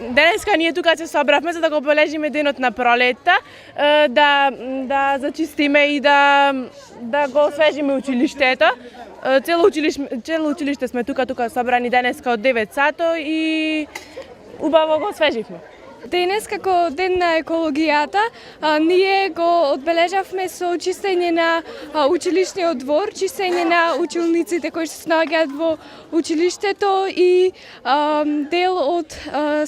Денеска ние тука се собравме за да го обележиме денот на пролетта, да зачистиме и да го освежиме училиштето. Цело училиште сме тука собрани денеска од 9 сато и убаво го освеживме. Денес како ден на екологијата, ние го одбележавме со чистење на училишниот двор, чистење на училниците кои се наоѓаат во училиштето и дел од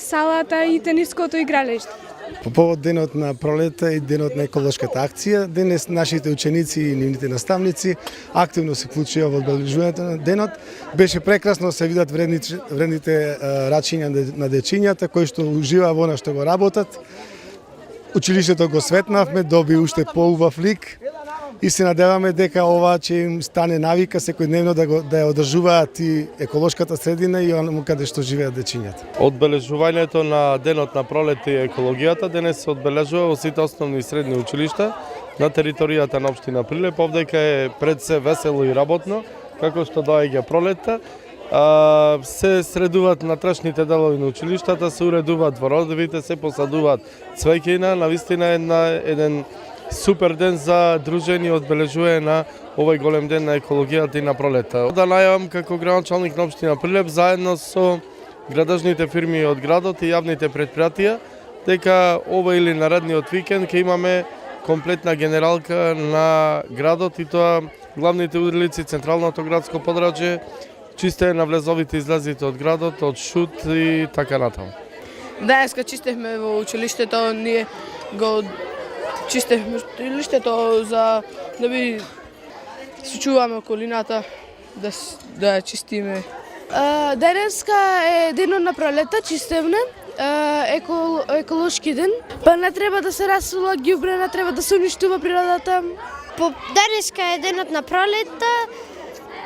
салата и тениското игралиште. По повод денот на пролета и денот на еколошката акција, денес нашите ученици и нивните наставници активно се вклучија во одбележувањето на денот. Беше прекрасно да се видат вредните рачиња на дечињата кои што уживаа во она што го работат. Училиштето го светнавме, доби уште поубав лик и се надеваме дека ова ќе им стане навика секојдневно да ја одржуваат и еколошката средина и онаму каде што живеат дечињата. Одбележувањето на денот на пролет и екологијата денес се одбележува во сите основни и средни училишта на територијата на општина Прилеп. Овдека е пред се весело и работно, како што доаѓа пролетта. Се средуваат натрешните делови на училиштата, се уредуваат дворовите, се посадуваат цвеќина, навистина еден супер ден за дружење и одбележување на овој голем ден на екологијата и на пролета. Да најавам како градоначалник на општина Прилеп заедно со градажните фирми од градот и јавните предпријатија дека ова или наредниот викенд ќе имаме комплетна генералка на градот и тоа главните улици, централното градско подрачје, чистење на влезовите и излезите од градот, од шут и така натаму. Денеска чистевме во училиштето, ние го чистевме училиштето за да би се чуваме околината, да ја чистиме. Денеска е денот на пролета, чистевме, еколошки ден. Па не треба да се расула ѓубре, не треба да се уништува природата. Денеска е денот на пролета,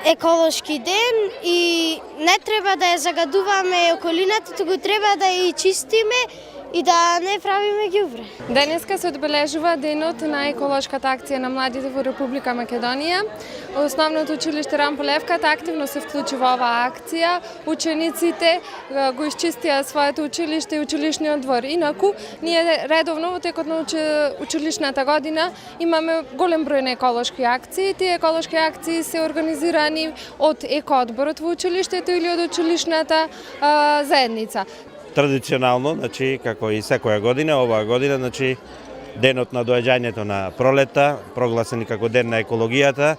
еколошки ден и не треба да ја загадуваме околината, туку треба да ја чистиме и да не правиме ѓубре. Денеска се одбележува денот на еколошката акција на младите во Република Македонија. Основното училиште Рампо Левката активно се вклучи во оваа акција. Учениците го исчистија своето училиште и училишниот двор. Инаку, ние редовно во текот на училишната година имаме голем број на еколошки акции. Тие еколошки акции се организирани од екоодборот во училиштето или од училишната заедница. Традиционално, значи, како и секоја година, оваа година, значи, денот на доаѓањето на пролета, прогласен како ден на екологијата,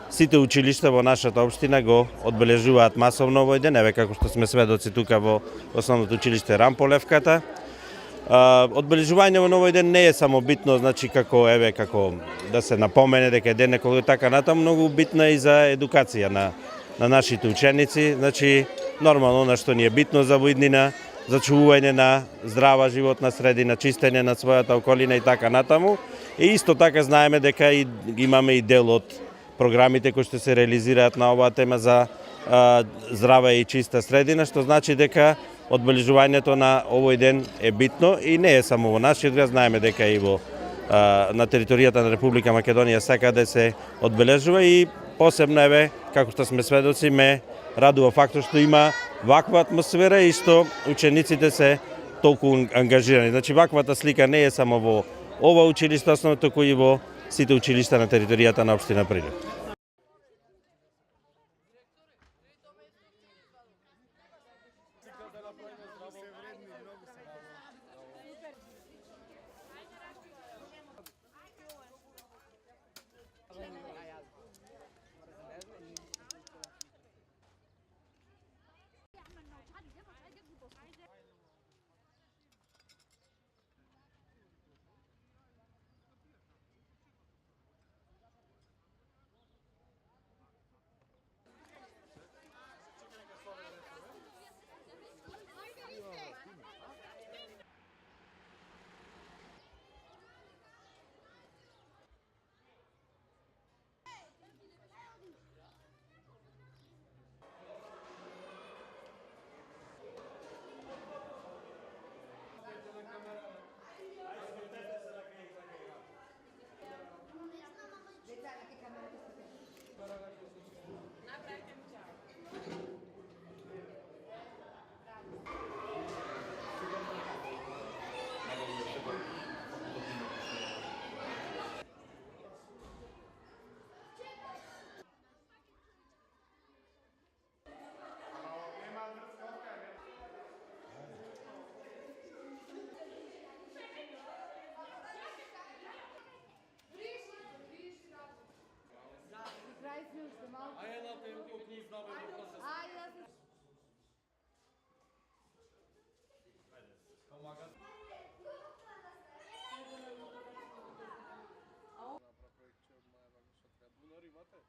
сите училишта во нашата општина го одбележуваат масовно овој ден, еве како што сме сведоци тука во основното училиште Рампо Левката. Одбележување во овој ден не е само битно, значи како да се напомене дека е ден на екологијата, така натаму, многу битна и за едукација на нашите ученици, значи нормално на што ни е битно за воиднина, зачувување на здрава животна средина, чистење на својата околина и така натаму. И исто така знаеме дека имаме и дел од програмите кои што се реализираат на оваа тема за здрава и чиста средина, што значи дека одбележувањето на овој ден е битно и не е само во нашиот град, знаеме дека и на територијата на Република Македонија секаде се одбележува и посебно еве како што сме сведоци ме радува фактот што има ваква атмосфера и што учениците се толку ангажирани. Значи ваквата слика не е само во ова училиште основно, туку и во сите училишта на територијата на општина Прилеп.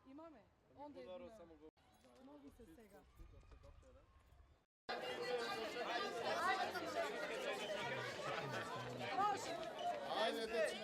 Имаме. Онде е Моги се сега. Ajde, deci,